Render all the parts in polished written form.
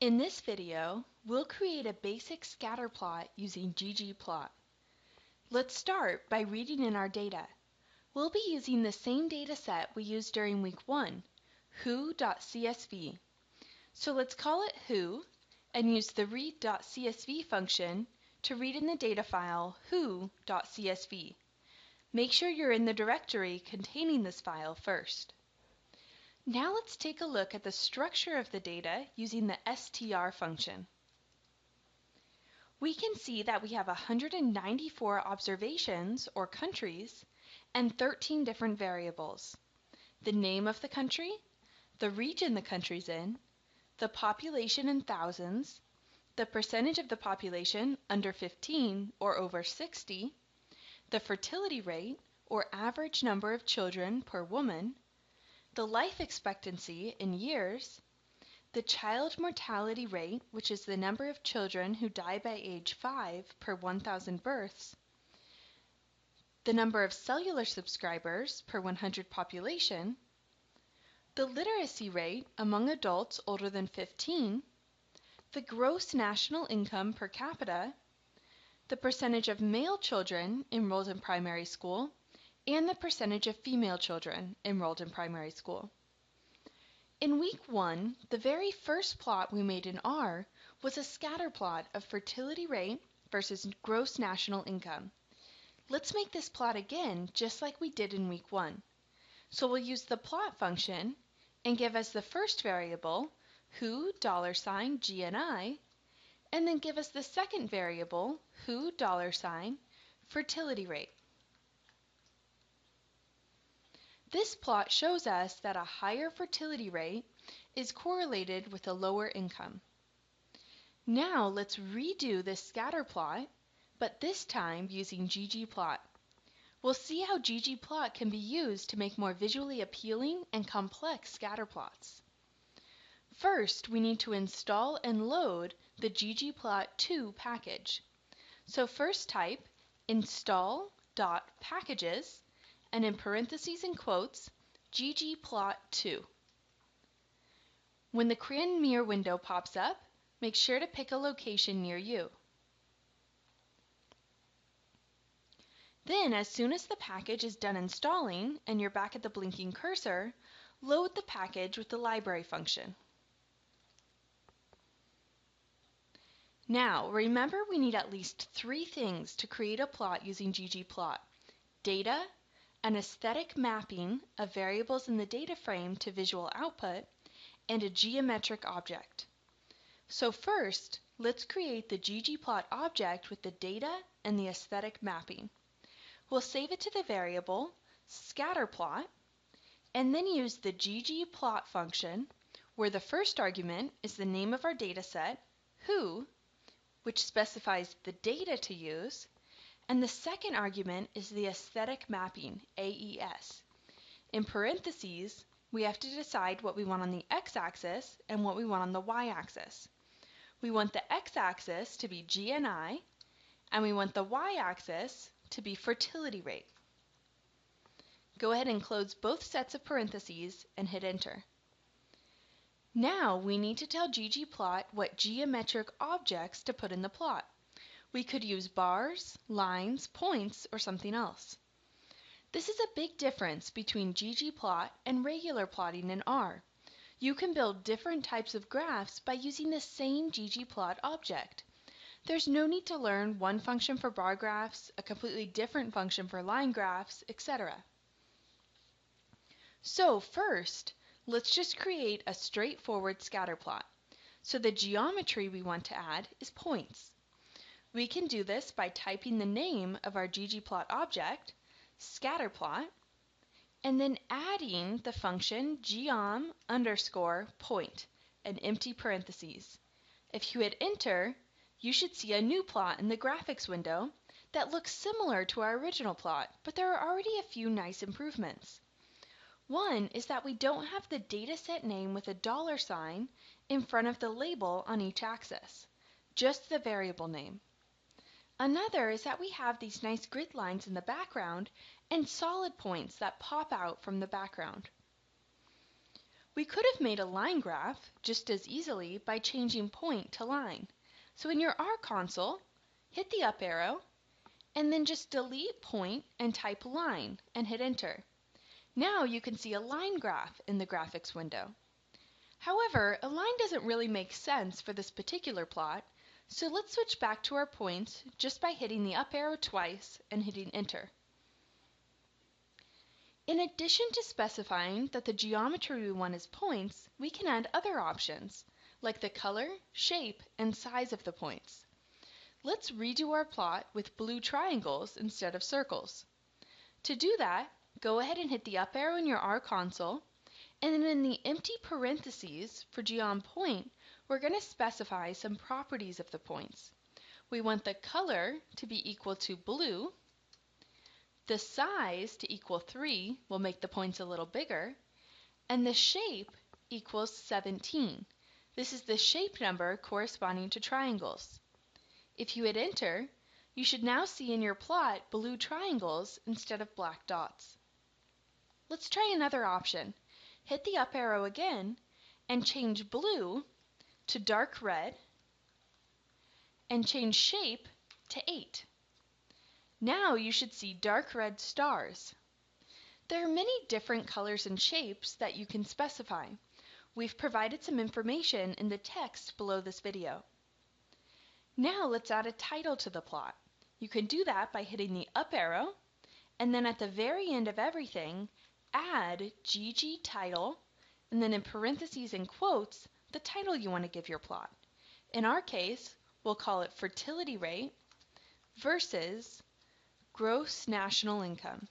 In this video, we'll create a basic scatter plot using ggplot. Let's start by reading in our data. We'll be using the same data set we used during week 1, who.csv. So let's call it who and use the read.csv function to read in the data file who.csv. Make sure you're in the directory containing this file first. Now let's take a look at the structure of the data using the str function. We can see that we have 194 observations, or countries, and 13 different variables. The name of the country, the region the country's in, the population in thousands, the percentage of the population under 15 or over 60, the fertility rate, or average number of children per woman, the life expectancy in years, the child mortality rate, which is the number of children who die by age 5 per 1,000 births, the number of cellular subscribers per 100 population, the literacy rate among adults older than 15, the gross national income per capita, the percentage of male children enrolled in primary school, and the percentage of female children enrolled in primary school. In week 1, the very first plot we made in R was a scatter plot of fertility rate versus gross national income. Let's make this plot again just like we did in week 1. So we'll use the plot function and give as the first variable who $GNI, and then give us the second variable who $fertility rate. This plot shows us that a higher fertility rate is correlated with a lower income. Now let's redo this scatter plot, but this time using ggplot. We'll see how ggplot can be used to make more visually appealing and complex scatter plots. First, we need to install and load the ggplot2 package. So first type install.packages and in parentheses and quotes, ggplot2. When the Crayon Mirror window pops up, make sure to pick a location near you. Then, as soon as the package is done installing and you're back at the blinking cursor, load the package with the library function. Now, remember we need at least 3 things to create a plot using ggplot: data, an aesthetic mapping of variables in the data frame to visual output, and a geometric object. So first, let's create the ggplot object with the data and the aesthetic mapping. We'll save it to the variable scatterplot, and then use the ggplot function, where the first argument is the name of our data set, who, which specifies the data to use, and the second argument is the aesthetic mapping, AES. In parentheses, we have to decide what we want on the x-axis and what we want on the y-axis. We want the x-axis to be GNI, and we want the y-axis to be fertility rate. Go ahead and close both sets of parentheses and hit enter. Now we need to tell ggplot what geometric objects to put in the plot. We could use bars, lines, points, or something else. This is a big difference between ggplot and regular plotting in R. You can build different types of graphs by using the same ggplot object. There's no need to learn one function for bar graphs, a completely different function for line graphs, etc. So first, let's just create a straightforward scatter plot. So the geometry we want to add is points. We can do this by typing the name of our ggplot object, scatterplot, and then adding the function geom_point, and empty parentheses. If you hit enter, you should see a new plot in the graphics window that looks similar to our original plot, but there are already a few nice improvements. One is that we don't have the dataset name with a $sign in front of the label on each axis, just the variable name. Another is that we have these nice grid lines in the background and solid points that pop out from the background. We could have made a line graph just as easily by changing point to line. So in your R console, hit the up arrow, and then just delete point and type line and hit enter. Now you can see a line graph in the graphics window. However, a line doesn't really make sense for this particular plot, so let's switch back to our points just by hitting the up arrow twice and hitting enter. In addition to specifying that the geometry we want is points, we can add other options, like the color, shape, and size of the points. Let's redo our plot with blue triangles instead of circles. To do that, go ahead and hit the up arrow in your R console, and then in the empty parentheses for geom point, we're going to specify some properties of the points. We want the color to be equal to blue, the size to equal 3, will make the points a little bigger, and the shape equals 17. This is the shape number corresponding to triangles. If you hit enter, you should now see in your plot blue triangles instead of black dots. Let's try another option. Hit the up arrow again and change blue to dark red and change shape to 8. Now you should see dark red stars. There are many different colors and shapes that you can specify. We've provided some information in the text below this video. Now let's add a title to the plot. You can do that by hitting the up arrow, and then at the very end of everything, add GG title, and then in parentheses and quotes, the title you want to give your plot. In our case, we'll call it fertility rate versus gross national income.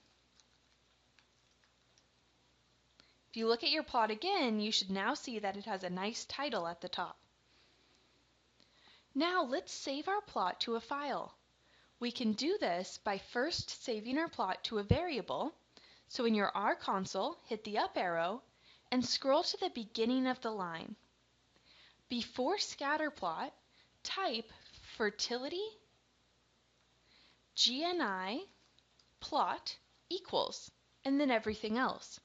If you look at your plot again, you should now see that it has a nice title at the top. Now let's save our plot to a file. We can do this by first saving our plot to a variable. So in your R console, hit the up arrow and scroll to the beginning of the line. Before scatterplot, type fertility GNI plot equals, and then everything else.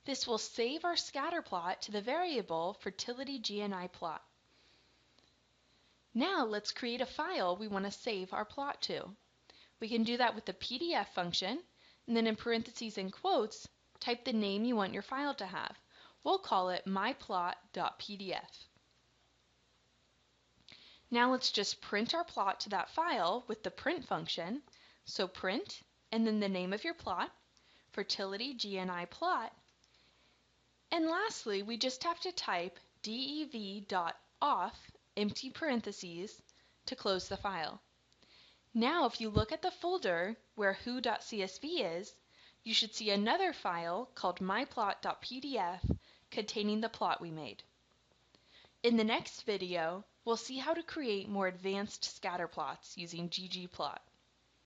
This will save our scatter plot to the variable fertility GNI plot. Now let's create a file we want to save our plot to. We can do that with the PDF function, and then in parentheses and quotes, type the name you want your file to have. We'll call it myplot.pdf. Now let's just print our plot to that file with the print function. So print, and then the name of your plot, fertility GNI plot. And lastly, we just have to type dev.auth, empty parentheses, to close the file. Now if you look at the folder where who.csv is, you should see another file called myplot.pdf containing the plot we made. In the next video, we'll see how to create more advanced scatter plots using ggplot.